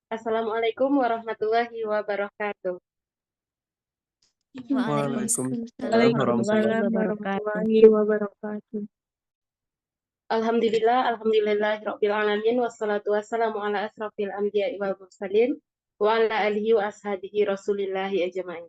Assalamualaikum warahmatullahi wabarakatuh. Waalaikumsalam warahmatullahi Waalaikumsalam wabarakatuh. warahmatullahi wabarakatuh. Alhamdulillahirabbil alamin wassalatu wassalamu ala asrofil anbiya'i wal mursalin wa ala alihi wa ashabihi rasulillahi ajma'in.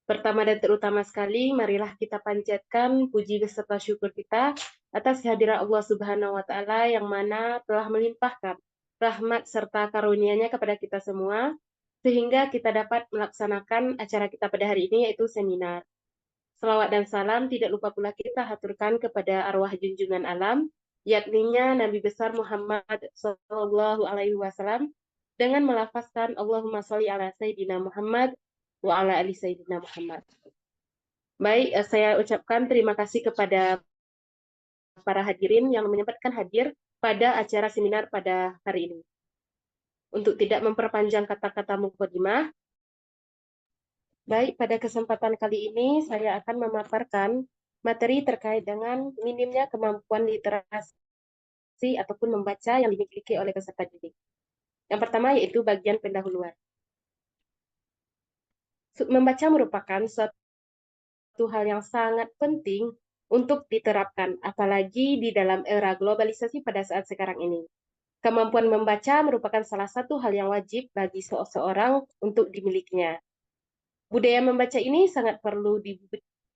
Pertama dan terutama sekali, marilah kita panjatkan puji beserta syukur kita atas kehadiran Allah Subhanahu wa taala yang mana telah melimpahkan rahmat serta karunia-Nya kepada kita semua sehingga kita dapat melaksanakan acara kita pada hari ini, yaitu seminar. Selawat dan salam tidak lupa pula kita haturkan kepada arwah junjungan alam, yakninya Nabi besar Muhammad Sallallahu Alaihi Wasallam, dengan melafazkan Allahumma sholli ala Sayyidina Muhammad wa ala ali Sayyidina Muhammad. Baik, saya ucapkan terima kasih kepada para hadirin yang menyempatkan hadir pada acara seminar pada hari ini. Untuk tidak memperpanjang kata-kata mukadimah, baik, pada kesempatan kali ini saya akan memaparkan materi terkait dengan minimnya kemampuan literasi ataupun membaca yang dimiliki oleh peserta didik. Yang pertama yaitu bagian pendahuluan. Membaca merupakan suatu hal yang sangat penting untuk diterapkan, apalagi di dalam era globalisasi pada saat sekarang ini. Kemampuan membaca merupakan salah satu hal yang wajib bagi seseorang untuk dimilikinya. Budaya membaca ini sangat perlu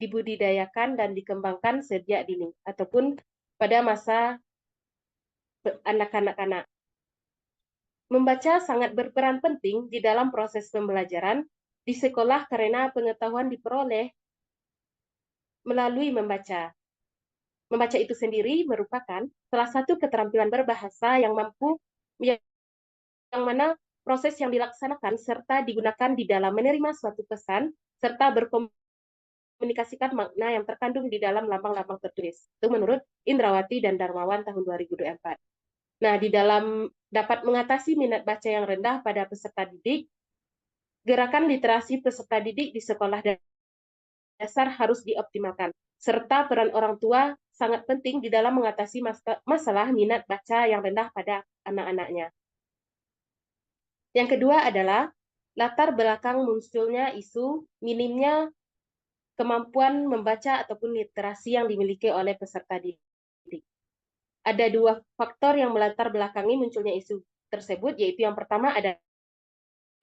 dibudidayakan dan dikembangkan sejak dini, ataupun pada masa anak-anak. Membaca sangat berperan penting di dalam proses pembelajaran di sekolah karena pengetahuan diperoleh melalui membaca. Membaca itu sendiri merupakan salah satu keterampilan berbahasa yang mana proses yang dilaksanakan serta digunakan di dalam menerima suatu pesan serta berkomunikasikan makna yang terkandung di dalam lambang-lambang tertulis. Itu menurut Indrawati dan Darmawan tahun 2024. Nah, di dalam dapat mengatasi minat baca yang rendah pada peserta didik, gerakan literasi peserta didik di sekolah dasar harus dioptimalkan, serta peran orang tua sangat penting di dalam mengatasi masalah minat baca yang rendah pada anak-anaknya. Yang kedua adalah latar belakang munculnya isu minimnya kemampuan membaca ataupun literasi yang dimiliki oleh peserta didik. Ada dua faktor yang melatar belakangi munculnya isu tersebut, yaitu yang pertama ada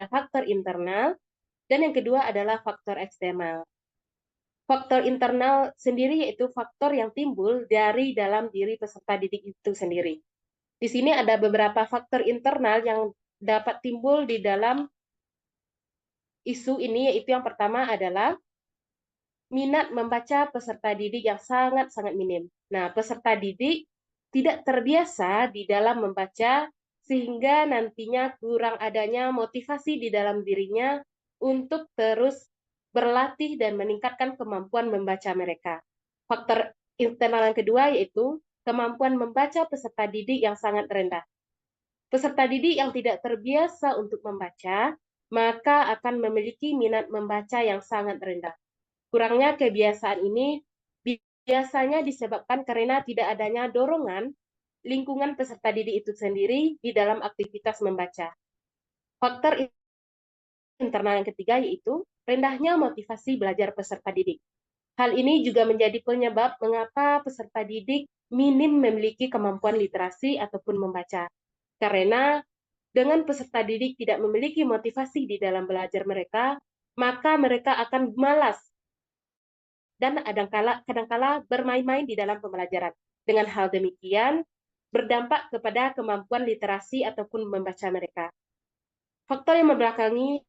faktor internal dan yang kedua adalah faktor eksternal. Faktor internal sendiri yaitu faktor yang timbul dari dalam diri peserta didik itu sendiri. Di sini ada beberapa faktor internal yang dapat timbul di dalam isu ini, yaitu yang pertama adalah minat membaca peserta didik yang sangat-sangat minim. Nah, peserta didik tidak terbiasa di dalam membaca sehingga nantinya kurang adanya motivasi di dalam dirinya untuk terus berlatih dan meningkatkan kemampuan membaca mereka. Faktor internal yang kedua yaitu kemampuan membaca peserta didik yang sangat rendah. Peserta didik yang tidak terbiasa untuk membaca, maka akan memiliki minat membaca yang sangat rendah. Kurangnya kebiasaan ini biasanya disebabkan karena tidak adanya dorongan lingkungan peserta didik itu sendiri di dalam aktivitas membaca. Faktor internal yang ketiga yaitu rendahnya motivasi belajar peserta didik. Hal ini juga menjadi penyebab mengapa peserta didik minim memiliki kemampuan literasi ataupun membaca. Karena dengan peserta didik tidak memiliki motivasi di dalam belajar mereka, maka mereka akan malas dan kadangkala bermain-main di dalam pembelajaran. Dengan hal demikian, berdampak kepada kemampuan literasi ataupun membaca mereka. Faktor yang membelakangi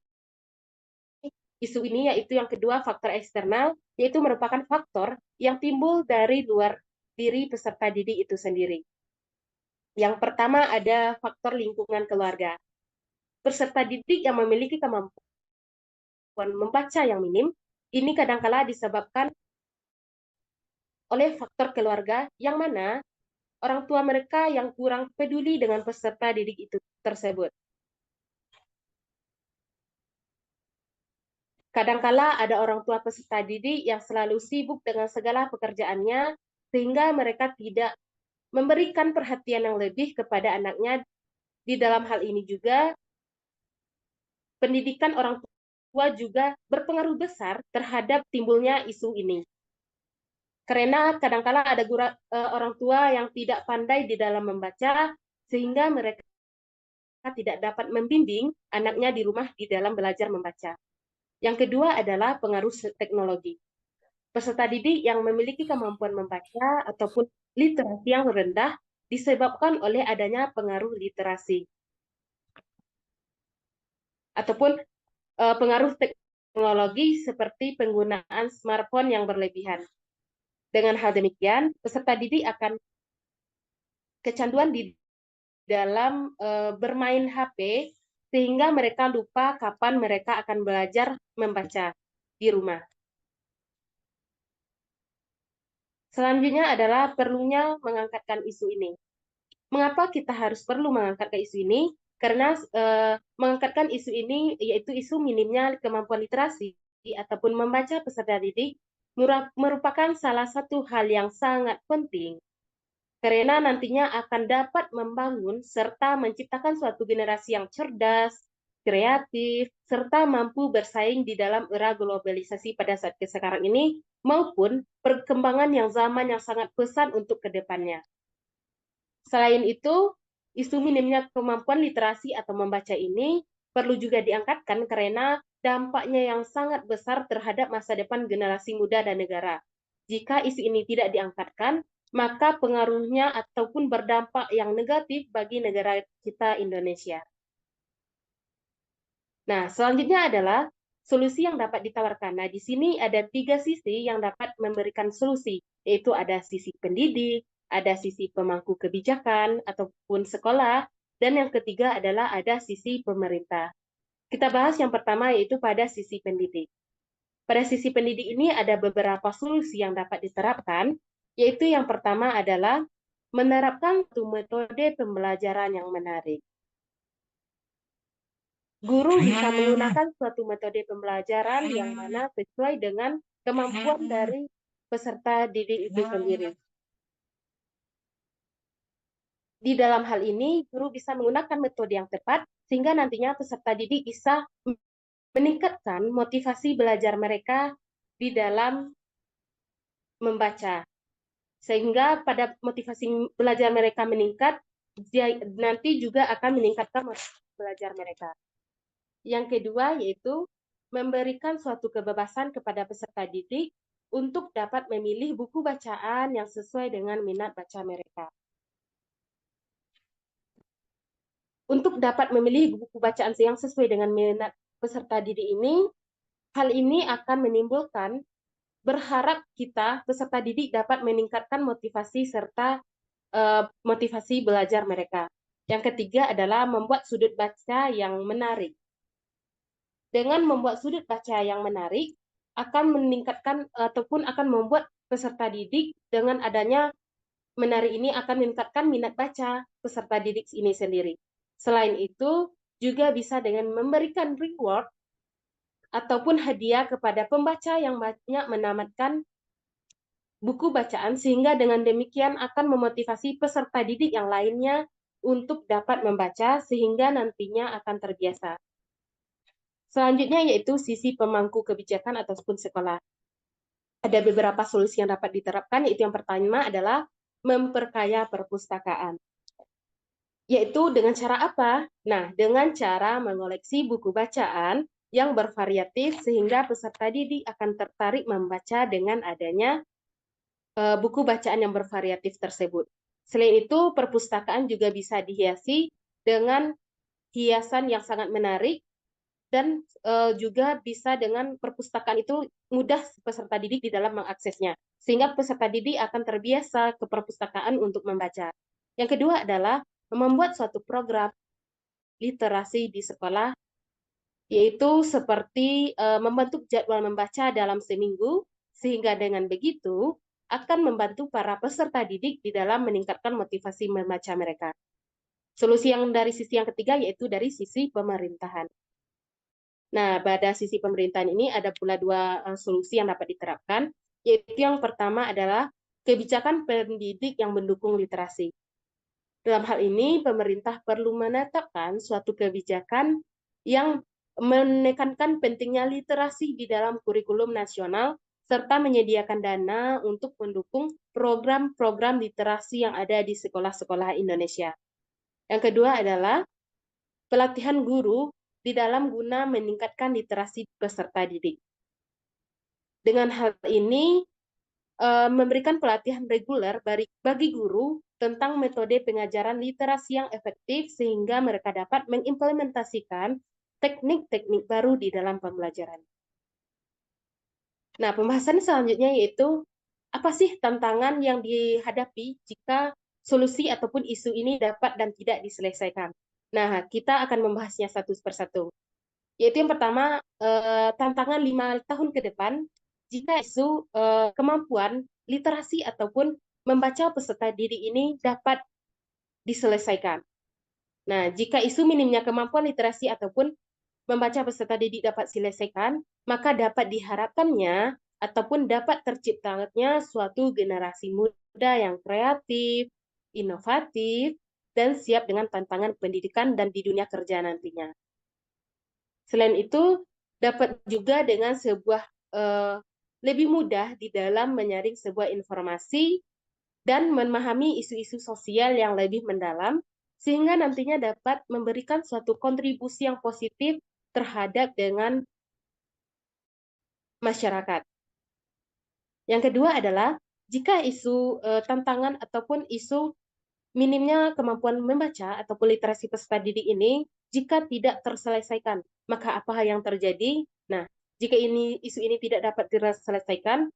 isu ini yaitu yang kedua, faktor eksternal, yaitu merupakan faktor yang timbul dari luar diri peserta didik itu sendiri. Yang pertama ada faktor lingkungan keluarga. Peserta didik yang memiliki kemampuan membaca yang minim, ini kadangkala disebabkan oleh faktor keluarga yang mana orang tua mereka yang kurang peduli dengan peserta didik itu tersebut. Kadangkala ada orang tua peserta didik yang selalu sibuk dengan segala pekerjaannya, sehingga mereka tidak memberikan perhatian yang lebih kepada anaknya. Di dalam hal ini juga, pendidikan orang tua juga berpengaruh besar terhadap timbulnya isu ini. Karena kadangkala ada orang tua yang tidak pandai di dalam membaca, sehingga mereka tidak dapat membimbing anaknya di rumah di dalam belajar membaca. Yang kedua adalah pengaruh teknologi. Peserta didik yang memiliki kemampuan membaca ataupun literasi yang rendah disebabkan oleh adanya pengaruh literasi ataupun pengaruh teknologi seperti penggunaan smartphone yang berlebihan. Dengan hal demikian, peserta didik akan kecanduan di dalam bermain HP sehingga mereka lupa kapan mereka akan belajar membaca di rumah. Selanjutnya adalah perlunya mengangkatkan isu ini. Mengapa kita harus perlu mengangkat isu ini? Karena mengangkatkan isu ini yaitu isu minimnya kemampuan literasi ataupun membaca peserta didik merupakan salah satu hal yang sangat penting karena nantinya akan dapat membangun serta menciptakan suatu generasi yang cerdas, kreatif, serta mampu bersaing di dalam era globalisasi pada saat sekarang ini maupun perkembangan yang zaman yang sangat pesat untuk kedepannya. Selain itu, isu minimnya kemampuan literasi atau membaca ini perlu juga diangkatkan karena dampaknya yang sangat besar terhadap masa depan generasi muda dan negara. Jika isu ini tidak diangkatkan, maka pengaruhnya ataupun berdampak yang negatif bagi negara kita Indonesia. Nah, selanjutnya adalah solusi yang dapat ditawarkan. Nah, di sini ada 3 sisi yang dapat memberikan solusi, yaitu ada sisi pendidik, ada sisi pemangku kebijakan ataupun sekolah, dan yang ketiga adalah ada sisi pemerintah. Kita bahas yang pertama yaitu pada sisi pendidik. Pada sisi pendidik ini ada beberapa solusi yang dapat diterapkan, yaitu yang pertama adalah menerapkan satu metode pembelajaran yang menarik. Guru bisa menggunakan suatu metode pembelajaran yang mana sesuai dengan kemampuan dari peserta didik itu sendiri. Di dalam hal ini, guru bisa menggunakan metode yang tepat, sehingga nantinya peserta didik bisa meningkatkan motivasi belajar mereka di dalam membaca. Sehingga pada motivasi belajar mereka meningkat, nanti juga akan meningkatkan motivasi belajar mereka. Yang kedua yaitu memberikan suatu kebebasan kepada peserta didik untuk dapat memilih buku bacaan yang sesuai dengan minat baca mereka. Untuk dapat memilih buku bacaan yang sesuai dengan minat peserta didik ini, hal ini akan menimbulkan berharap kita peserta didik dapat meningkatkan motivasi serta motivasi belajar mereka. Yang ketiga adalah membuat sudut baca yang menarik. Dengan membuat sudut baca yang menarik, akan meningkatkan ataupun akan membuat peserta didik dengan adanya menarik ini akan meningkatkan minat baca peserta didik ini sendiri. Selain itu, juga bisa dengan memberikan reward ataupun hadiah kepada pembaca yang banyak menamatkan buku bacaan, sehingga dengan demikian akan memotivasi peserta didik yang lainnya untuk dapat membaca, sehingga nantinya akan terbiasa. Selanjutnya yaitu sisi pemangku kebijakan ataupun sekolah. Ada beberapa solusi yang dapat diterapkan, yaitu yang pertama adalah memperkaya perpustakaan. Yaitu dengan cara apa? Nah, dengan cara mengoleksi buku bacaan yang bervariatif sehingga peserta didik akan tertarik membaca dengan adanya buku bacaan yang bervariatif tersebut. Selain itu, perpustakaan juga bisa dihiasi dengan hiasan yang sangat menarik dan juga bisa dengan perpustakaan itu mudah peserta didik di dalam mengaksesnya. Sehingga peserta didik akan terbiasa ke perpustakaan untuk membaca. Yang kedua adalah membuat suatu program literasi di sekolah, yaitu seperti membentuk jadwal membaca dalam seminggu, sehingga dengan begitu akan membantu para peserta didik di dalam meningkatkan motivasi membaca mereka. Solusi yang dari sisi yang ketiga yaitu dari sisi pemerintahan. Nah, pada sisi pemerintahan ini ada pula dua solusi yang dapat diterapkan, yaitu yang pertama adalah kebijakan pendidik yang mendukung literasi. Dalam hal ini, pemerintah perlu menetapkan suatu kebijakan yang menekankan pentingnya literasi di dalam kurikulum nasional, serta menyediakan dana untuk mendukung program-program literasi yang ada di sekolah-sekolah Indonesia. Yang kedua adalah pelatihan guru di dalam guna meningkatkan literasi peserta didik. Dengan hal ini, memberikan pelatihan reguler bagi guru tentang metode pengajaran literasi yang efektif sehingga mereka dapat mengimplementasikan teknik-teknik baru di dalam pembelajaran. Nah, pembahasan selanjutnya yaitu apa sih tantangan yang dihadapi jika solusi ataupun isu ini dapat dan tidak diselesaikan. Nah, kita akan membahasnya satu persatu. Yaitu yang pertama, tantangan 5 tahun ke depan jika isu kemampuan literasi ataupun membaca peserta didik ini dapat diselesaikan. Nah, jika isu minimnya kemampuan literasi ataupun membaca peserta didik dapat diselesaikan, maka dapat diharapkannya ataupun dapat terciptanya suatu generasi muda yang kreatif, inovatif, dan siap dengan tantangan pendidikan dan di dunia kerja nantinya. Selain itu, dapat juga dengan sebuah lebih mudah di dalam menyaring sebuah informasi dan memahami isu-isu sosial yang lebih mendalam, sehingga nantinya dapat memberikan suatu kontribusi yang positif terhadap dengan masyarakat. Yang kedua adalah, jika isu tantangan ataupun isu minimnya kemampuan membaca ataupun literasi peserta didik ini, jika tidak terselesaikan, maka apa yang terjadi? Nah, jika isu ini tidak dapat diselesaikan,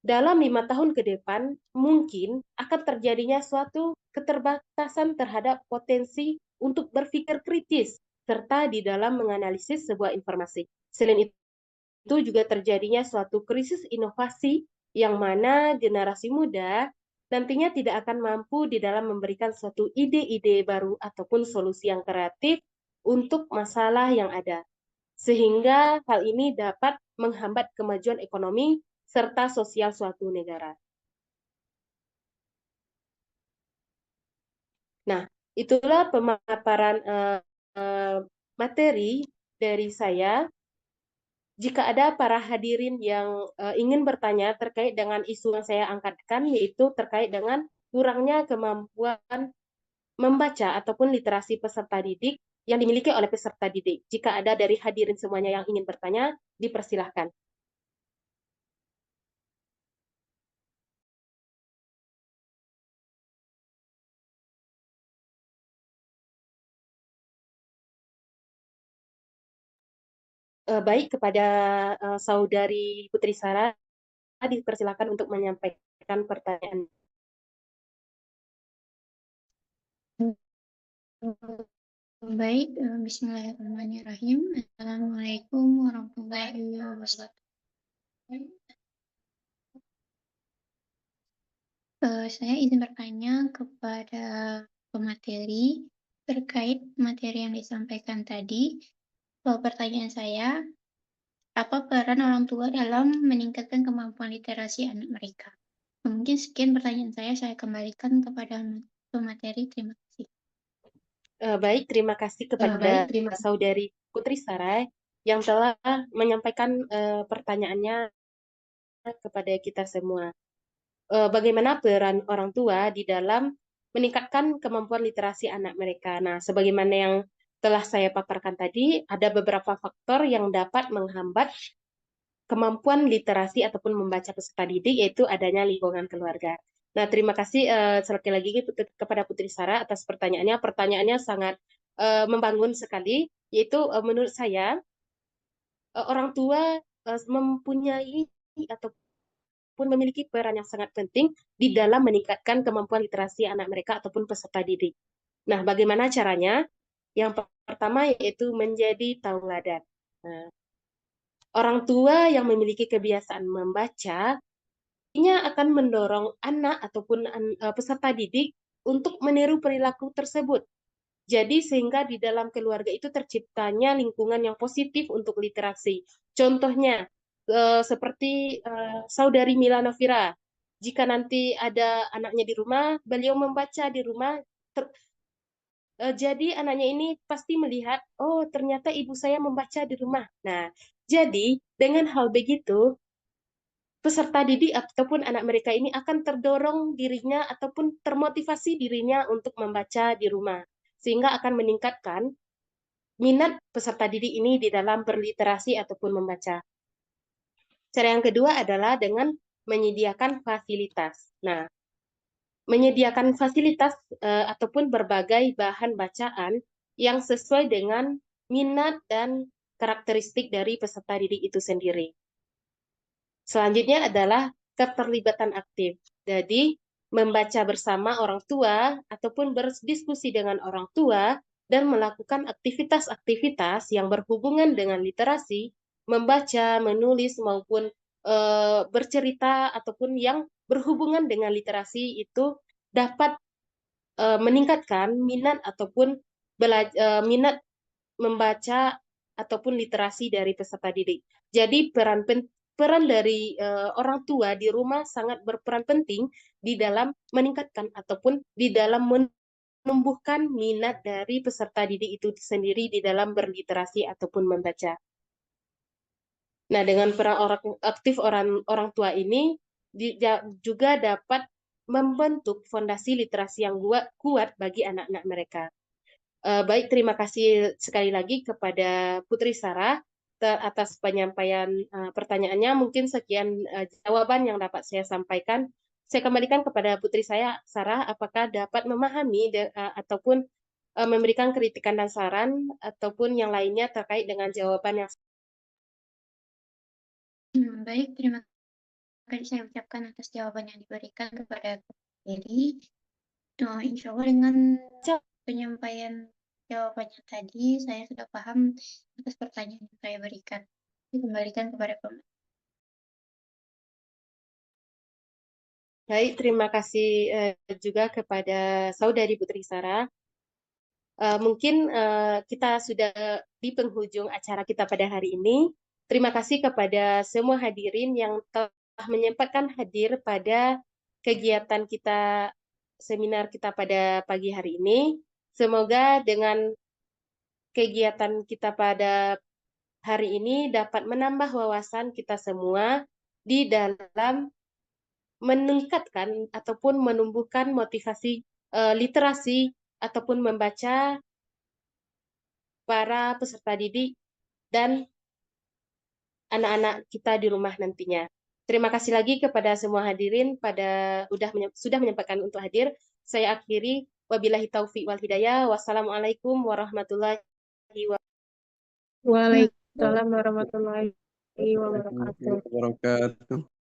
dalam 5 tahun ke depan, mungkin akan terjadinya suatu keterbatasan terhadap potensi untuk berpikir kritis, serta di dalam menganalisis sebuah informasi. Selain itu juga terjadinya suatu krisis inovasi yang mana generasi muda nantinya tidak akan mampu di dalam memberikan suatu ide-ide baru ataupun solusi yang kreatif untuk masalah yang ada. Sehingga hal ini dapat menghambat kemajuan ekonomi serta sosial suatu negara. Nah, itulah pemaparan materi dari saya. Jika ada para hadirin yang ingin bertanya terkait dengan isu yang saya angkatkan, yaitu terkait dengan kurangnya kemampuan membaca ataupun literasi peserta didik yang dimiliki oleh peserta didik. Jika ada dari hadirin semuanya yang ingin bertanya, dipersilahkan. Baik, kepada saudari Putri Sarah, dipersilakan untuk menyampaikan pertanyaan. Baik, bismillahirrahmanirrahim. Assalamualaikum warahmatullahi wabarakatuh. Saya izin bertanya kepada pemateri terkait materi yang disampaikan tadi. Pertanyaan saya, apa peran orang tua dalam meningkatkan kemampuan literasi anak mereka? Mungkin sekian pertanyaan saya kembalikan kepada pemateri. Terima kasih. Baik, terima kasih kepada saudari Putri Sarai yang telah menyampaikan pertanyaannya kepada kita semua. Bagaimana peran orang tua di dalam meningkatkan kemampuan literasi anak mereka. Nah, sebagaimana yang telah saya paparkan tadi, ada beberapa faktor yang dapat menghambat kemampuan literasi ataupun membaca peserta didik, yaitu adanya lingkungan keluarga. Nah, terima kasih sekali lagi kepada Putri Sarah atas pertanyaannya. Pertanyaannya sangat membangun sekali, yaitu menurut saya orang tua mempunyai atau pun memiliki peran yang sangat penting di dalam meningkatkan kemampuan literasi anak mereka ataupun peserta didik. Nah, bagaimana caranya? Yang pertama yaitu menjadi tauladan. Nah, orang tua yang memiliki kebiasaan membaca, ini akan mendorong anak ataupun peserta didik untuk meniru perilaku tersebut. Jadi sehingga di dalam keluarga itu terciptanya lingkungan yang positif untuk literasi. Contohnya seperti saudari Mila Novira. Jika nanti ada anaknya di rumah, beliau membaca di rumah, jadi anaknya ini pasti melihat, oh ternyata ibu saya membaca di rumah. Nah, jadi dengan hal begitu, peserta didik ataupun anak mereka ini akan terdorong dirinya ataupun termotivasi dirinya untuk membaca di rumah. Sehingga akan meningkatkan minat peserta didik ini di dalam berliterasi ataupun membaca. Cara yang kedua adalah dengan menyediakan fasilitas. Nah, menyediakan fasilitas ataupun berbagai bahan bacaan yang sesuai dengan minat dan karakteristik dari peserta didik itu sendiri. Selanjutnya adalah keterlibatan aktif. Jadi, membaca bersama orang tua ataupun berdiskusi dengan orang tua dan melakukan aktivitas-aktivitas yang berhubungan dengan literasi, membaca, menulis, maupun bercerita ataupun yang berhubungan dengan literasi itu dapat meningkatkan minat ataupun minat membaca ataupun literasi dari peserta didik. Jadi peran dari orang tua di rumah sangat berperan penting di dalam meningkatkan ataupun di dalam menumbuhkan minat dari peserta didik itu sendiri di dalam berliterasi ataupun membaca. Nah, dengan peran aktif orang tua ini juga dapat membentuk fondasi literasi yang kuat bagi anak-anak mereka. Baik, terima kasih sekali lagi kepada Putri Sarah atas penyampaian pertanyaannya. Mungkin sekian jawaban yang dapat saya sampaikan. Saya kembalikan kepada Putri saya, Sarah, apakah dapat memahami ataupun memberikan kritikan dan saran ataupun yang lainnya terkait dengan jawaban yang Baik, terima kasih saya ucapkan atas jawaban yang diberikan kepada Putri. Insya Allah dengan penyampaian jawabannya tadi, saya sudah paham atas pertanyaan yang saya berikan. Dikembalikan kepada pemateri. Baik, terima kasih juga kepada Saudari Putri Sarah. Mungkin kita sudah di penghujung acara kita pada hari ini. Terima kasih kepada semua hadirin yang telah menyempatkan hadir pada kegiatan kita, seminar kita pada pagi hari ini. Semoga dengan kegiatan kita pada hari ini dapat menambah wawasan kita semua di dalam meningkatkan ataupun menumbuhkan motivasi literasi ataupun membaca para peserta didik dan anak-anak kita di rumah nantinya. Terima kasih lagi kepada semua hadirin sudah menyempatkan untuk hadir. Saya akhiri, wabillahi taufiq wal hidayah. Wassalamualaikum warahmatullahi wabarakatuh. Waalaikumsalam warahmatullahi wabarakatuh. Wabarakatuh.